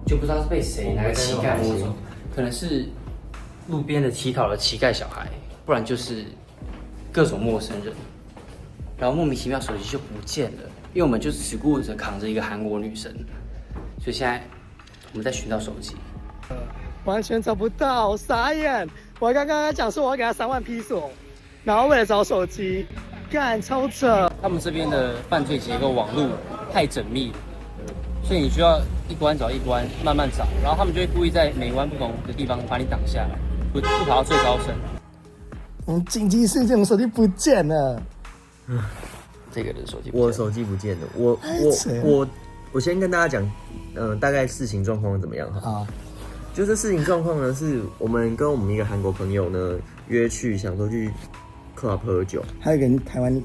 就不知道是被谁哪个乞丐摸走，可能是路边的乞讨的乞丐小孩，不然就是各种陌生人。然后莫名其妙手机就不见了，因为我们就只顾着扛着一个韩国女生，所以现在我们在寻找手机。完全找不到，傻眼！我刚刚讲说我要给他3万披索，然后为了找手机，干超扯。他们这边的犯罪结构网路太缜密了，所以你需要一关找一关，慢慢找，然后他们就会故意在每关不同的地方把你挡下来，不跑到最高层。紧急事件，我手机不见了。这个人手机，我的手机不见了。我先跟大家讲，大概事情状况怎么样哈。就是事情状况呢，是我们跟我们一个韩国朋友呢约去，想说去 club 喝酒，还有一个台湾女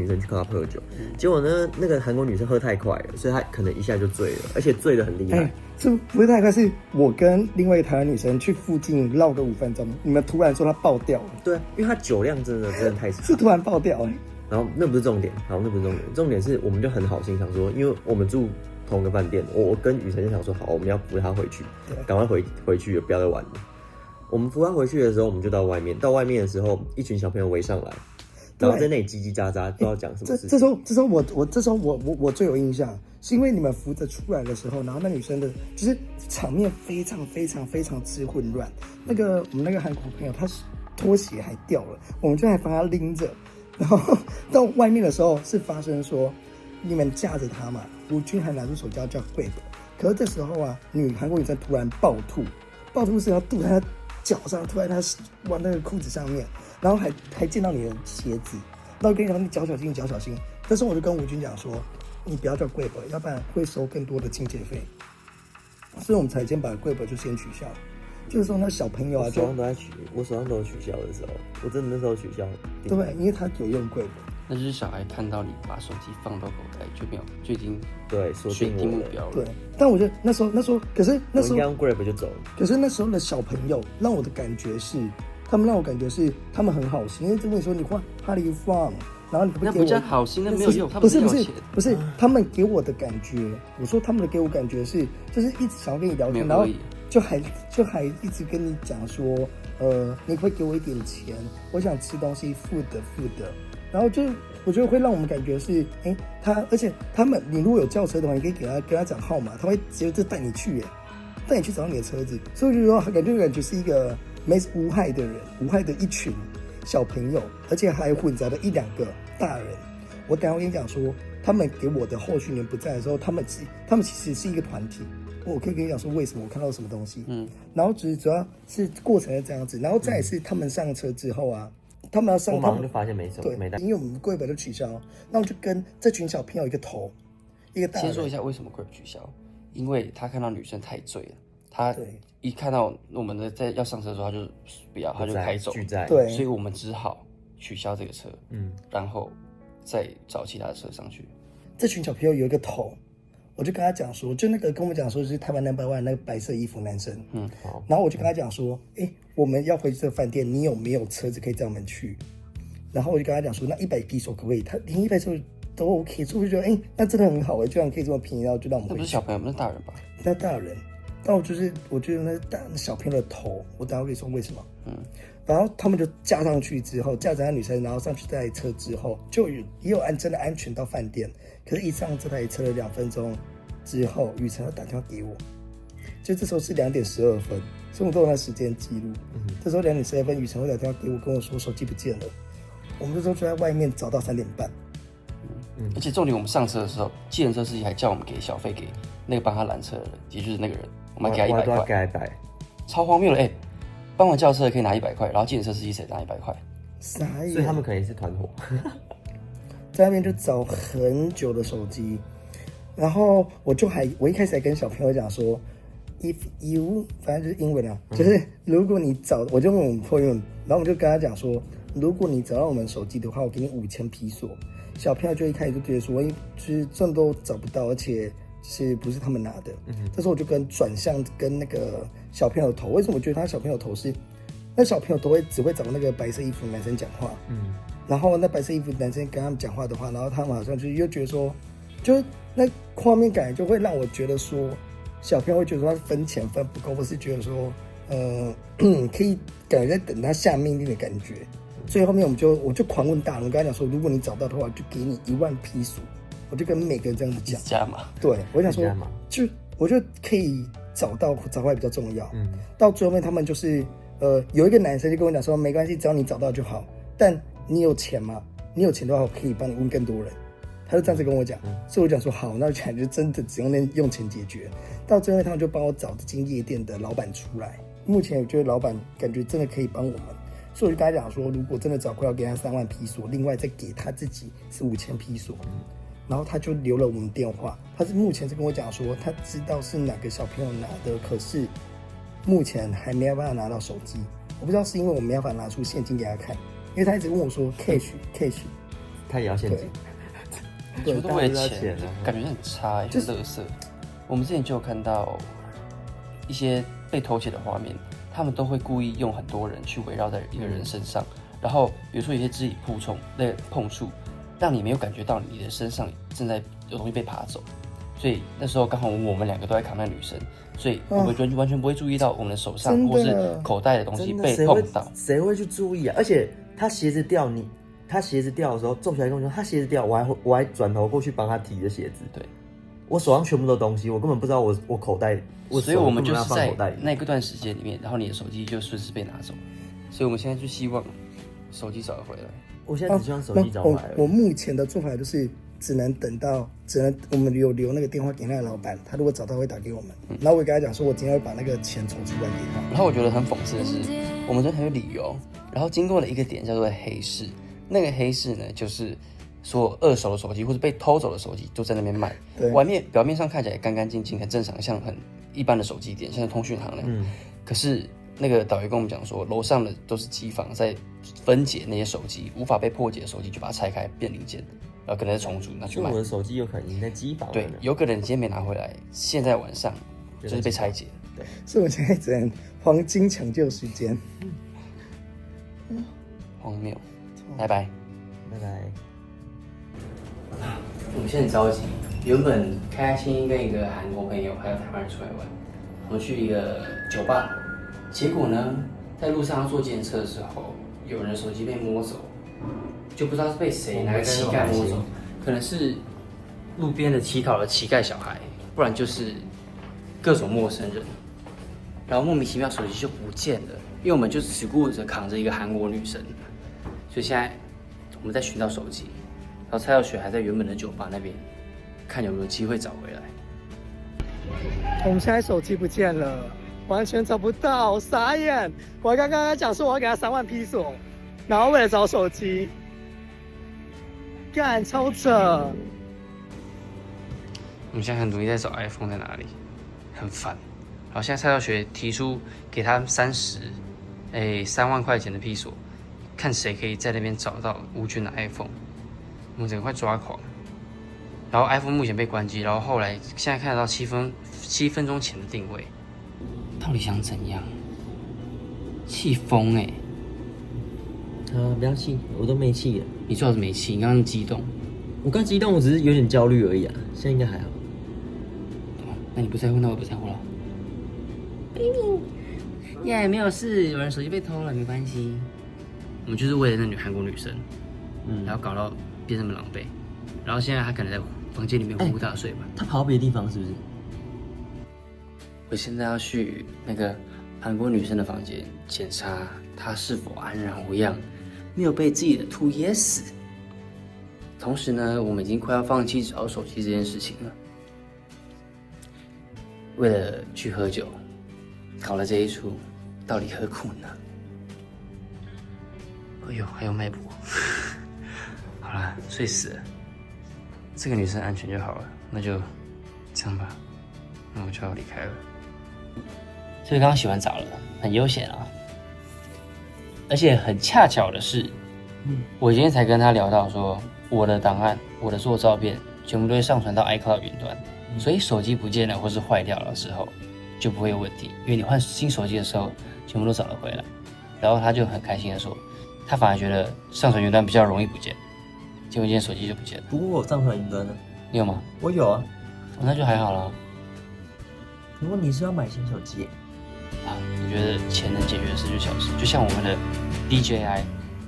生去 club 喝酒，结果呢，那个韩国女生喝太快了，所以她可能一下就醉了，而且醉得很厉害。是不是太快？是我跟另外一个台湾女生去附近绕个5分钟，你们突然说她爆掉了。对，因为她酒量真的太差，是突然爆掉然后那不是重点，重点是我们就很好心想说，因为我们住同个饭店，我跟雨辰就想说，好，我们要扶她回去，赶快回去，不要再玩了。我们扶她回去的时候，我们就到外面的时候，一群小朋友围上来，然后在那里叽叽喳喳，不知道讲什么事情。这时候我最有印象，是因为你们扶着出来的时候，然后那女生的就是场面非常之混乱。我们那个韩国朋友，他拖鞋还掉了，我们就还帮他拎着。然后到外面的时候是发生说，你们架着他嘛，吴军还拿出手机要叫贵的，可是这时候啊，韩国女生突然暴吐是要吐在她脚上，吐在她往那个裤子上面，然后还溅到你的鞋子，然后跟你讲你脚小心。这时候我就跟吴军讲说，你不要叫贵要不然会收更多的清洁费，所以我们才先把贵就先取消。就是说那小朋友啊，我手上都有取消的时候，我真的那时候取消。对，因为他有用贵那就是小孩看到你把手机放到口袋，就已经锁定目标了。对，但我觉得那时候，可是那时候我应该用 Grab 就走了。可是那时候的小朋友让我的感觉是，他们很好心，因为问你说你花 How do you from， 然后你不给我，那不叫好心，那没有用。不是，他们给我的感觉，我说他们给我感觉是，就是一直想要跟你聊天，然后就还一直跟你讲说，你会给我一点钱，我想吃东西，付的，然后就我觉得会让我们感觉是，而且你如果有轿车的话，你可以跟他讲号码，他会直接就带你去找你的车子，所以我就说感觉是一个没无害的人，无害的一群小朋友，而且还混杂了1-2个大人。我等一下跟你讲说，他们给我的后续年不在的时候，他们其实是一个团体。我可以跟你讲说为什么我看到什么东西，然后主要是过程是这样子，然后再来是他们上车之后啊，他们要上，我马上就发现没带，因为我们贵本就取消，那我就跟这群小朋友一个大人。先说一下为什么贵取消，因为他看到女生太醉了，他一看到我们在要上车的时候，他就不要，他就开走，对，所以我们只好取消这个车，然后再找其他的车上去。这群小朋友有一个头。我就跟他讲说，就那个跟我讲说是台湾No.1那个白色衣服男生，好，然后我就跟他讲说，我们要回这个饭店，你有没有车子可以载我们去？然后我就跟他讲说，那100披索可不可以？他连100披索都 OK， 所以我就觉得，那真的很好居然可以这么便宜，然后就让我们回去。那不是小朋友，那是大人吧？那大人，但我觉得那小朋友的头，我等下跟你说为什么。然后他们就架上去之后，架着那女生，然后上去这台车之后，就也有真的安全到饭店。可是，一上这台车2分钟之后，雨辰要打电话给我，就这时候是2点12分，所以我都有他时间记录。这时候2点12分，雨辰会打电话给我，跟我说手机不见了。我们这时候就在外面找到3点半。而且重点，我们上车的时候，计程车司机还叫我们给小费给那个帮他拦车的人，也就是那个人，我们还给他100块，超荒谬了！帮完轿车可以拿100块，然后计程车司机才拿100块，傻眼。所以他们可能是团伙。在那边就找很久的手机，然后我一开始还跟小朋友讲说 ，if you 反正就是英文啊，就是如果你找，我就问我们朋友，然后我们就跟他讲说，如果你找到我们手机的话，我给你5000披索。小朋友就一开始就觉得说，就是这都找不到，而且是不是他们拿的？这时候我就转向跟那个小朋友的头，为什么我觉得他小朋友头是，那小朋友只会找那个白色衣服的男生讲话，然后那白色衣服男生跟他们讲话的话，然后他们好像就又觉得说，就是那画面感就会让我觉得说，小朋友会觉得说他分钱分不够，或是觉得说可以感觉在等他下命令的感觉。所以后面我就狂问大人，我跟他讲说，如果你找到的话，就给你1万披索。我就跟每个人这样子讲。加码。对，我想说，我觉得可以找回来比较重要。到最后面他们就是有一个男生就跟我讲说，没关系，只要你找到就好。但你有钱吗？你有钱的话，我可以帮你问更多人。他就这样子跟我讲，所以我讲说好，那感觉真的只用钱解决。到最后他们就帮我找这间夜店的老板出来。目前我觉得老板感觉真的可以帮我们。所以我就跟他讲说，如果真的找回来，给他3万披索，另外再给他自己是5000披索。然后他就留了我们电话，他是目前是跟我讲说，他知道是哪个小朋友拿的，可是目前还没有办法拿到手机。我不知道是因为我没有办法拿出现金给他看，因为他一直问我说 cash， 他也要现金，对，都为了钱，感觉很差，就是垃圾。我们之前就有看到一些被偷窃的画面，他们都会故意用很多人去围绕在一个人身上，然后比如说有些肢体碰触。让你没有感觉到你的身上正在有东西被爬走，所以那时候刚好我们2个都在扛那女生，所以我们完全不会注意到我们的手上或是口袋的东西被碰到。谁会去注意啊？而且他鞋子掉他鞋子掉的时候，皱起来跟我说他鞋子掉，我还转头过去帮他提着鞋子。对，我手上全部都东西，我根本不知道我口袋，所以我们就是在那段时间里面，然后你的手机就顺势被拿走，所以我们现在就希望手机找回来。我现在只希望手机找回来。我目前的做法就是只能我们留那个电话给那个老板，他如果找到会打给我们。然后我跟他讲说，我今天会把那个钱筹出来给他。然后我觉得很讽刺的是，我们这很有理由，然后经过了一个点叫做黑市，那个黑市呢，就是所有2手的手机或者被偷走的手机都在那边卖，表面上看起来干干净净，很正常，像很一般的手机店，像通讯行那样。可是那个导游跟我们讲说，楼上的都是机房在分解那些手机，无法被破解的手机就把它拆开变零件，然后可能再重组拿去卖。我的手机有可能已经在机房了。对，有可能今天没拿回来，现在晚上就是被拆解。对，所以我现在只能黄金抢救时间。荒谬，拜拜。我们现在很着急，原本开心跟一个韩国朋友还有台湾人出来玩，我们去一个酒吧。结果呢，在路上要坐检测的时候，有人手机被摸走，就不知道是被谁哪个乞丐摸走，可能是路边的乞讨的乞丐小孩，不然就是各种陌生人。然后莫名其妙手机就不见了，因为我们就只顾着扛着一个韩国女生，所以现在我们在寻找手机。然后蔡耀雪还在原本的酒吧那边，看有没有机会找回来。我们现在手机不见了。完全找不到，傻眼！我还刚刚讲说我要给他3万披索，然后为了找手机，干超扯！我们现在很努力在找 iPhone 在哪里，很烦。然后现在蔡道学提出给他3万块钱的披索，看谁可以在那边找到吴军的 iPhone。我们整个快抓狂。然后 iPhone 目前被关机，然后后来现在看得到7分钟前的定位。到底想怎样？气疯欸！不要气，我都没气了。你最好是没气，你刚刚激动。我刚激动，我只是有点焦虑而已啊，现在应该还好。那你不在乎，那我不在乎了。耶，没有事，有人手机被偷了，没关系。我们就是为了那韩国女生，然后搞到变这么狼狈，然后现在他可能在房间里面呼呼大睡吧。他跑到别的地方是不是？我现在要去那个韩国女生的房间检查她是否安然无恙，没有被自己的兔噎死。同时呢，我们已经快要放弃找手机这件事情了。为了去喝酒，搞了这一出，到底何苦呢？哎呦，还有脉搏。好了，睡死了。这个女生安全就好了，那就这样吧。那我就要离开了。所以刚刚洗完澡了，很悠闲啊。而且很恰巧的是，我今天才跟他聊到说，我的档案、我的所有照片，全部都会上传到 iCloud 云端，所以手机不见了或是坏掉了的时候，就不会有问题，因为你换新手机的时候，全部都找得回来。然后他就很开心的说，他反而觉得上传云端比较容易不见，结果今天手机就不见了。不过我上传云端呢？你有吗？我有啊，那就还好啦。如果你是要买新手机，我觉得钱能解决的事就是小事，就像我们的 DJI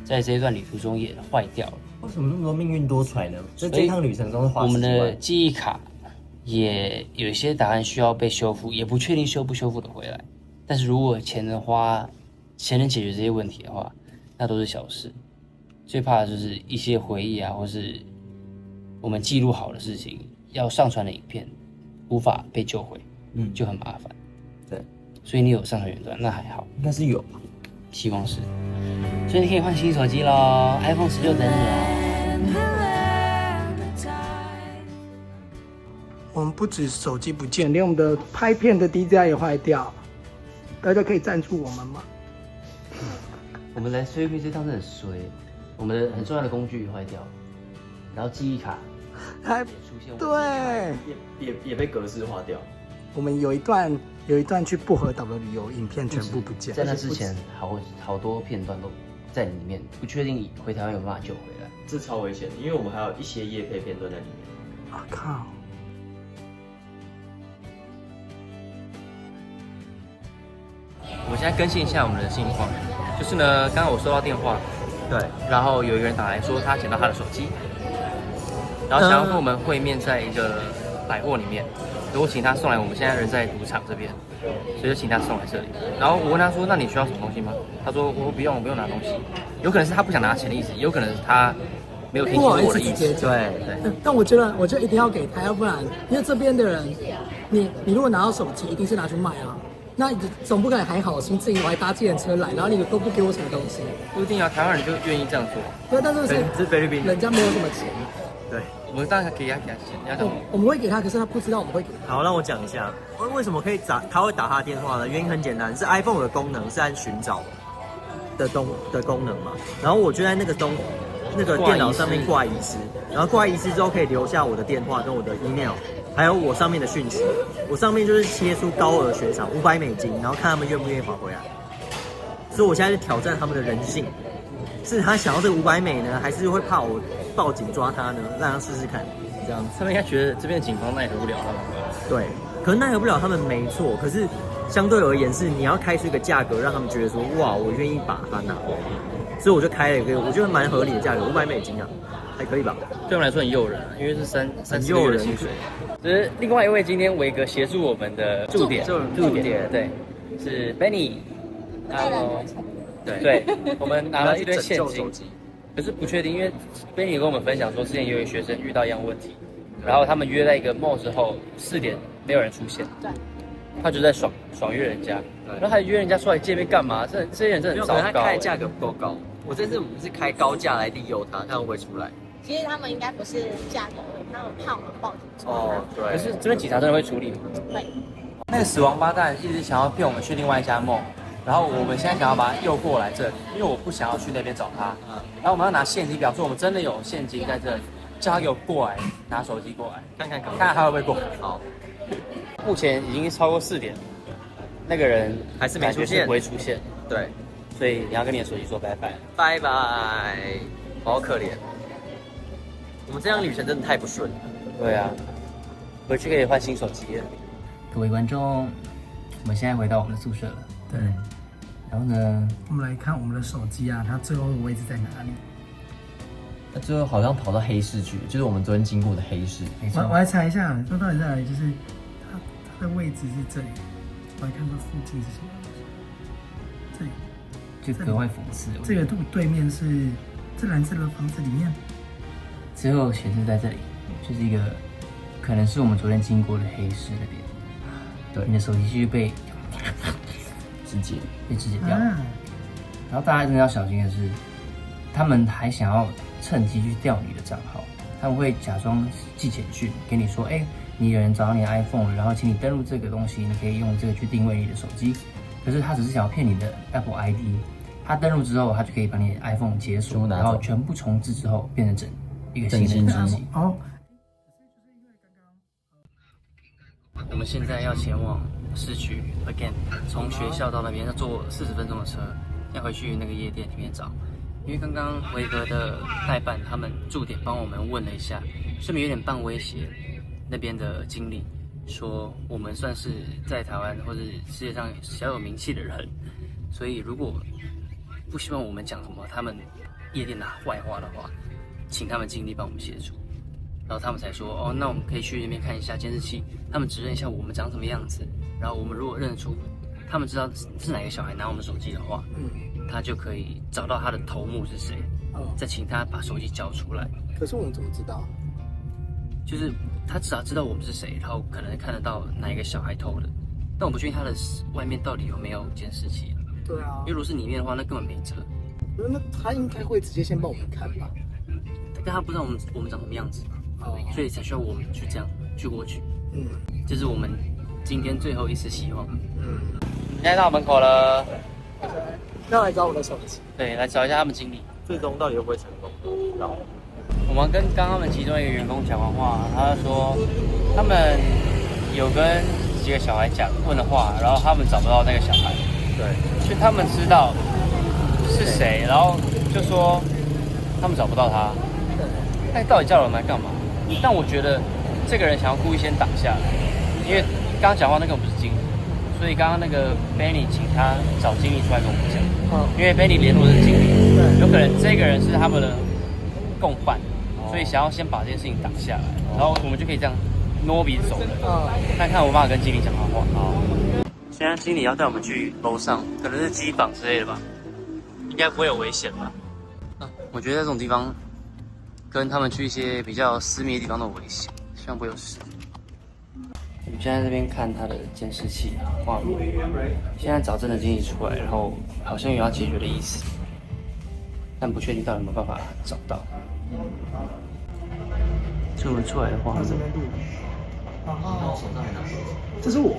在这一段旅途中也坏掉了。为什么那么多命运多舛呢？在这趟旅程中花我们10的万记忆卡也有一些答案需要被修复，也不确定修不修复的回来。但是如果钱能解决这些问题的话，那都是小事。最怕的就是一些回忆啊，或是我们记录好的事情要上传的影片无法被救回，就很麻烦。对，所以你有上传远端那还好，应该是有吧？希望是。所以你可以换新手机咯 ，iPhone 16等你哦。我们不止手机不见，连我们的拍片的 DJI 也坏掉。大家可以赞助我们吗？我们来吹吹这趟真的很衰，我们的很重要的工具坏掉了，然后记忆卡还也出现问题，对，也被格式化掉。我们有一段去薄荷岛的旅游影片全部不见。在那之前好多片段都在里面，不确定回台湾有办法救回来。这超危险的，因为我们还有一些业配片段在里面。啊靠！我现在更新一下我们的近况，就是呢，刚刚我收到电话，对，然后有一个人打来说他捡到他的手机，然后想要跟我们会面在一个百货里面，如果请他送来，我们现在人在赌场这边，所以就请他送来这里。然后我问他说：“那你需要什么东西吗？”他说：“我不用拿东西。”有可能是他不想拿钱的意思，也有可能是他没有听清楚我的意思。对。但我觉得一定要给他，要不然因为这边的人，你如果拿到手机，一定是拿去卖啊。那你总不可能还好心自己我还搭计程车来，然后你都不给我什么东西。不一定啊，台湾人就愿意这样做。对，但是菲律宾人家没有什么钱。对，我们当然给他钱，我们会给他，可是他不知道我们会给他。好，让我讲一下，为什么可以他会打他的电话呢？原因很简单，是 iPhone 的功能是按寻找的功能嘛。然后我就在那个电脑上面挂遗失，然后挂遗失之后可以留下我的电话跟我的 email， 还有我上面的讯息。我上面就是切出高额悬赏$500，然后看他们愿不愿意还回来。所以我现在就挑战他们的人性，是他想要这个$500呢，还是会怕我报警抓他呢？让他试试看，这样子。他们应该觉得这边的警方奈何不了他们。对，可能奈何不了他们没错，可是相对而言是你要开出一个价格，让他们觉得说哇，我愿意把它拿回来。所以我就开了一个我觉得蛮合理的价格$500啊，还可以吧？对我们来说很诱人，因为是30个诱人月的薪水。这是另外一位今天维格协助我们的驻点，对，是 Benny。对，我们拿了一堆现金，可是不确定，因为 Benny 跟我们分享说，之前有一个学生遇到一样问题，然后他们约在一个 mall 之后4点没有人出现，他就在爽约人家，然后他约人家出来见面干嘛？这些人真的很糟糕。他开的价格不够高，我这次我们是开高价来利诱他，看会不会出来。其实他们应该不是价格，他们怕我们报警。哦，对。可是这边警察真的会处理吗？对。那个死王八蛋一直想要骗我们去另外一家 mall， 然后我们现在想要把他诱过来这里，因为我不想要去那边找他。然后我们要拿现金，表示我们真的有现金在这里，叫他给我过来，拿手机过来，看看他会不会过。好。目前已经超过4点，那个人还是没出现，不会出现。对，所以你要跟你的手机说拜拜，拜拜，好可怜。我们这趟旅程真的太不顺了。对啊，回去可以换新手机了。各位观众，我们现在回到我们的宿舍了。对，然后呢，我们来看我们的手机啊，它最后的位置在哪里？那最后好像跑到黑市去，就是我们昨天经过的黑市。我来查一下，它到底在哪里？就是它的位置是这里，我来看它附近是什么东西。这里就格外讽刺。这个对面是这蓝色的房子里面。最后显示在这里，就是一个可能是我们昨天经过的黑市那边。对，你的手机继续被肢解掉。然后大家真的要小心的是，他们还想要趁机去调你的账号，他们会假装寄简讯给你说，你有人找到你的 iPhone 了，然后请你登录这个东西，你可以用这个去定位你的手机。可是他只是想要骗你的 Apple ID， 他登录之后，他就可以把你的 iPhone 解锁，然后全部重置之后变成一个新的手机。哦。我们现在要前往市区 again， 从学校到那边要坐40分钟的车，要回去那个夜店里面找。因为刚刚维格的代办他们驻点帮我们问了一下，顺便有点半威胁那边的经理，说我们算是在台湾或者世界上小有名气的人，所以如果不希望我们讲什么他们夜店的坏话的话，请他们尽力帮我们协助。然后他们才说哦，那我们可以去那边看一下监视器，他们指认一下我们长什么样子，然后我们如果认得出，他们知道是哪个小孩拿我们手机的话，他就可以找到他的头目是谁，再请他把手机交出来。可是我们怎么知道？就是他至少知道我们是谁，然后可能看得到哪一个小孩偷的，但我不确定他的外面到底有没有监视器啊。对啊，因为如果是里面的话，那根本没辙。那他应该会直接先帮我们看吧？但他不知道我们长什么样子，所以才需要我们去这样去过去。这是我们今天最后一次希望。现在到门口了，要来找我的手机。对，来找一下他们经理。最终到底会不会成功？然后我们跟刚刚他们其中一个员工讲完话，他说他们有跟几个小孩问的话，然后他们找不到那个小孩，对，所以他们知道是谁，然后就说他们找不到他，那到底叫我们来干嘛？但我觉得这个人想要故意先挡下来，因为刚刚讲话那个不是经理，所以刚刚那个 Benny 请他找经理出来跟我们讲，因为 Benny 联络的是经理，有可能这个人是他们的共犯，所以想要先把这件事情挡下来，然后我们就可以这样摸鼻子走人，看看我爸跟经理讲的话。好，现在经理要带我们去楼上，可能是机房之类的吧，应该不会有危险吧？我觉得在这种地方，跟他们去一些比较私密的地方都有危险，希望不会有事。我们现在这边看他的监视器画面，现在找真的经理出来，然后好像有要解决的意思，但不确定到底有没有办法找到。这我们出来的画面，然后这是我，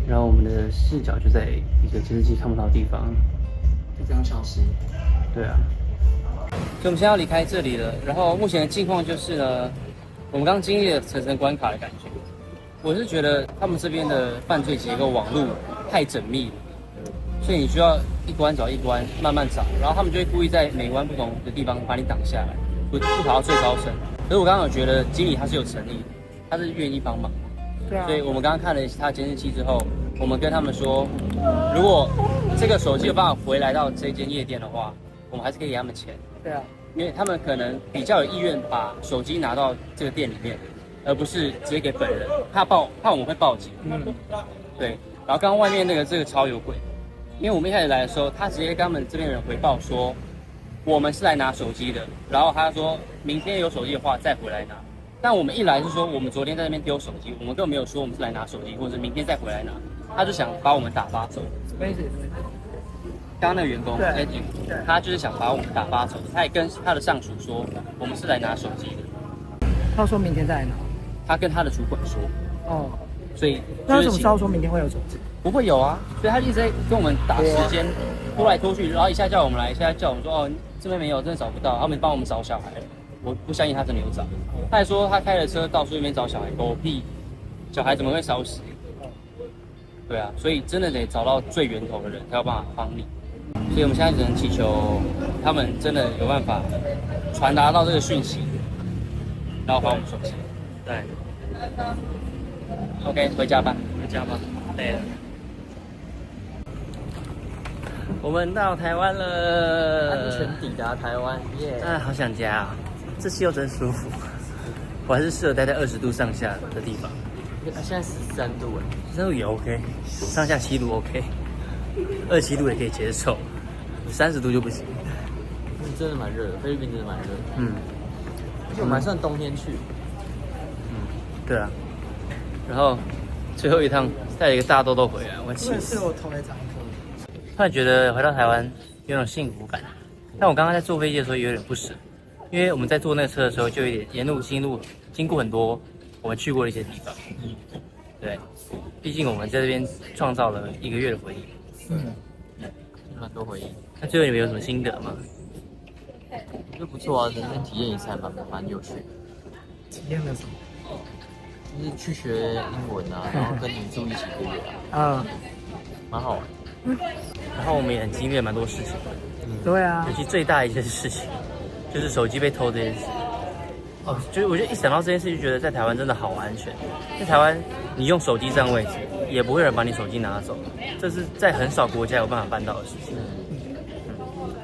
然后我们的视角就在一个监视器看不到的地方，就这样消失。对啊，所以我们现在要离开这里了。然后目前的境况就是呢，我们刚经历了层层关卡的感觉。我是觉得他们这边的犯罪结构网络太缜密了，所以你需要一关找一关，慢慢找，然后他们就会故意在每关不同的地方把你挡下来，不跑到最高层。可是我刚刚有觉得经理他是有诚意的，他是愿意帮忙。对啊。所以我们刚刚看了他的监视器之后，我们跟他们说，如果这个手机有办法回来到这间夜店的话，我们还是可以给他们钱。对啊。因为他们可能比较有意愿把手机拿到这个店里面，而不是直接给本人，怕我们会报警。对。然后刚刚外面这个超有鬼，因为我们一开始来的时候，他直接跟他们这边的人回报说，我们是来拿手机的，然后他说明天有手机的话再回来拿。但我们一来是说我们昨天在那边丢手机，我们根本没有说我们是来拿手机，或者是明天再回来拿。他就想把我们打发走。什么意思？刚刚那个员工 Eddie， 他就是想把我们打发走，他也跟他的上属说，我们是来拿手机的。他说明天再来拿。他跟他的主管说。哦。所以那为什么知道说明天会有手机？不会有啊，所以他一直在跟我们打时间，拖来拖去，然后一下叫我们来，一下叫我们说哦这边没有，真的找不到，他们帮我们找小孩。我不相信他真的有找。他还说他开了车到处那边找小孩，狗屁，小孩怎么会烧死？对啊，所以真的得找到最源头的人，才有办法帮你。所以我们现在只能祈求他们真的有办法传达到这个讯息，然后还我们手机。对。OK， 回家吧，回家吧，累了。我们到台湾了，安全抵达台湾，耶！好想家啊！这气候真舒服，我还是适合待在20度上下的地方。现在13度哎，13度也 OK， 上下7度 OK，27度也可以接受，30度就不行。真的蛮热的，菲律宾真的蛮热的。而且我们还算冬天去。对啊。然后最后一趟带了一个大痘痘回来，我气死。我头来长一颗。突然觉得回到台湾有种幸福感，但我刚刚在坐飞机的时候也有点不舍，因为我们在坐那个车的时候就有点沿路经过很多我们去过的一些地方。对，毕竟我们在这边创造了1个月的回忆。蛮多回忆。那最后你们有什么心得吗？我觉得不错啊，人生体验一次还蛮有趣的。体验了什么？就是去学英文啊，然后跟你住一起1个月啊，蛮好玩。然后我们也很经历了蛮多事情。对啊。尤其最大一件事情，就是手机被偷这件事。哦，就是我就一想到这件事，就觉得在台湾真的好安全。在台湾，你用手机占位置，也不会有人把你手机拿走，这是在很少国家有办法办到的事情。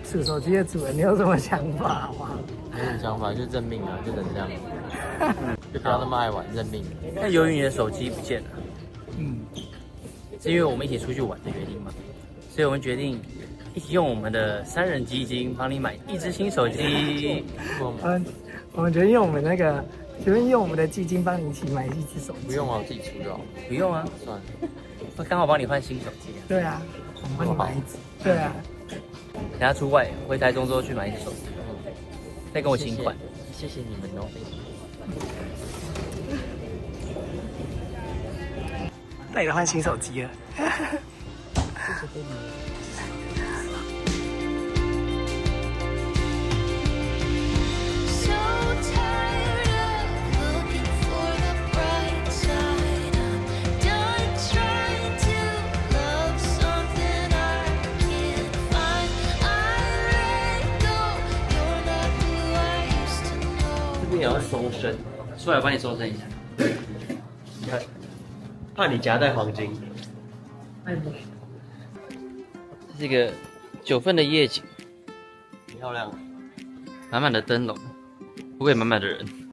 是手机的主人，你有什么想法吗？没什么想法，就认命啊，就等这样，就不要那么爱玩，认命。那由于你的手机不见了，嗯，是因为我们一起出去玩的原因嘛，所以我们决定一起用我们的3人基金帮你买一只新手机。我们决定用我们用我们的基金帮你一起买一只手机。不用啊，我自己出就好。不用啊，算了，我刚好帮你换新手机。对啊，我们帮你买一只。对啊，等下出外回台中之后去买一只手机，再跟我请款。谢谢你们哦。带着换新手机了。So tired of looking for the bright side. I'm done trying to love something I can't find. I let go. You're not who I used to know. 这边也要收身，出来我帮你收身一下。怕你夹带黄金。这是一个9份的夜景，漂亮。满满的灯笼，不会满满的人。